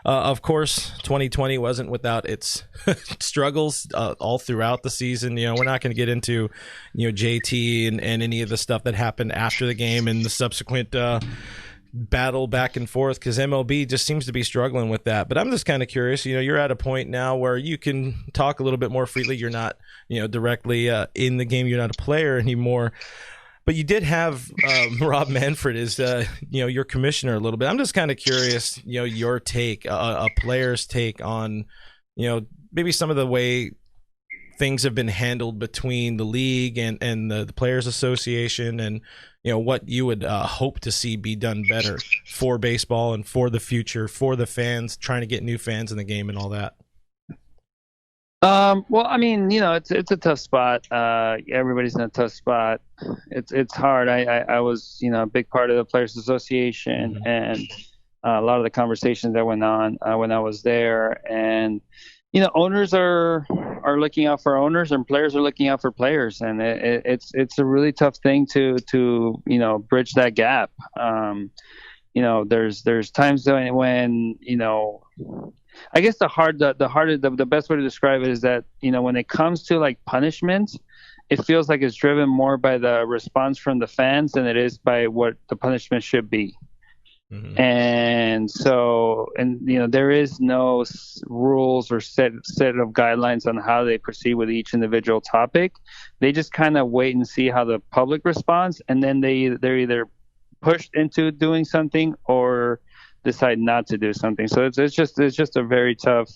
Of course, 2020 wasn't without its struggles all throughout the season. We're not going to get into, JT and any of the stuff that happened after the game and the subsequent battle back and forth, because MLB just seems to be struggling with that. But I'm just kind of curious. You're at a point now where you can talk a little bit more freely. You're not, directly in the game. You're not a player anymore. But you did have Rob Manfred as your commissioner a little bit. I'm just kind of curious, your take, a player's take on, maybe some of the way things have been handled between the league and the Players Association, and what you would hope to see be done better for baseball and for the future, for the fans, trying to get new fans in the game and all that. Well, I mean, it's a tough spot. Everybody's in a tough spot. It's hard. I was, a big part of the Players Association, Mm-hmm. and a lot of the conversations that went on when I was there. And owners are looking out for owners, and players are looking out for players, and it's a really tough thing to bridge that gap. There's times when I guess the best way to describe it is that, when it comes to like punishment, it feels like it's driven more by the response from the fans than it is by what the punishment should be. Mm-hmm. And so, there is no rules or set of guidelines on how they proceed with each individual topic. They just kind of wait and see how the public responds, and then they're either pushed into doing something or decide not to do something. So it's just a very tough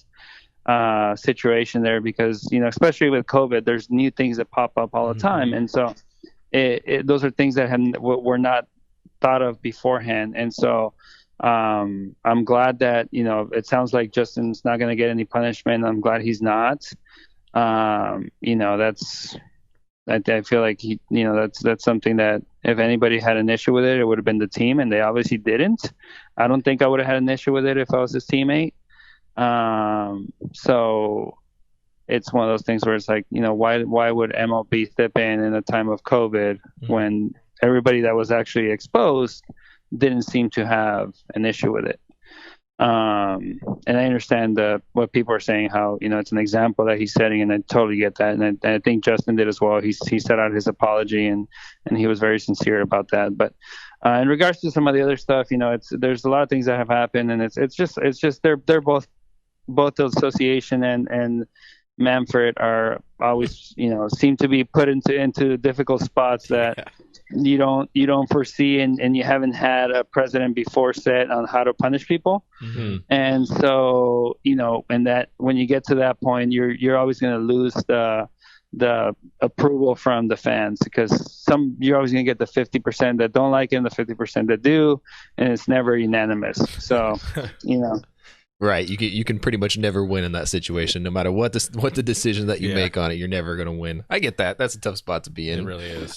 situation there, because especially with COVID, there's new things that pop up all the time, and so those are things that were not thought of beforehand. And so I'm glad that it sounds like Justin's not going to get any punishment. I'm glad he's not. I feel like that's something that if anybody had an issue with it, it would have been the team, and they obviously didn't. I don't think I would have had an issue with it if I was his teammate. So it's one of those things where it's like, why would MLB step in a time of COVID when everybody that was actually exposed didn't seem to have an issue with it? And I understand what people are saying, how it's an example that he's setting, and I totally get that, and I think Justin did as well. He set out his apology, and he was very sincere about that. But in regards to some of the other stuff, there's a lot of things that have happened, and it's just they're both the association and Manfred are always seem to be put into difficult spots that you don't foresee, and you haven't had a president before set on how to punish people. Mm-hmm. And so and that when you get to that point, you're always going to lose the approval from the fans, because you're always going to get the 50% that don't like it and the 50% that do, and it's never unanimous. So Right, you can pretty much never win in that situation, no matter what the decision that you make on it. You're never going to win. I get that. That's a tough spot to be in. It really is.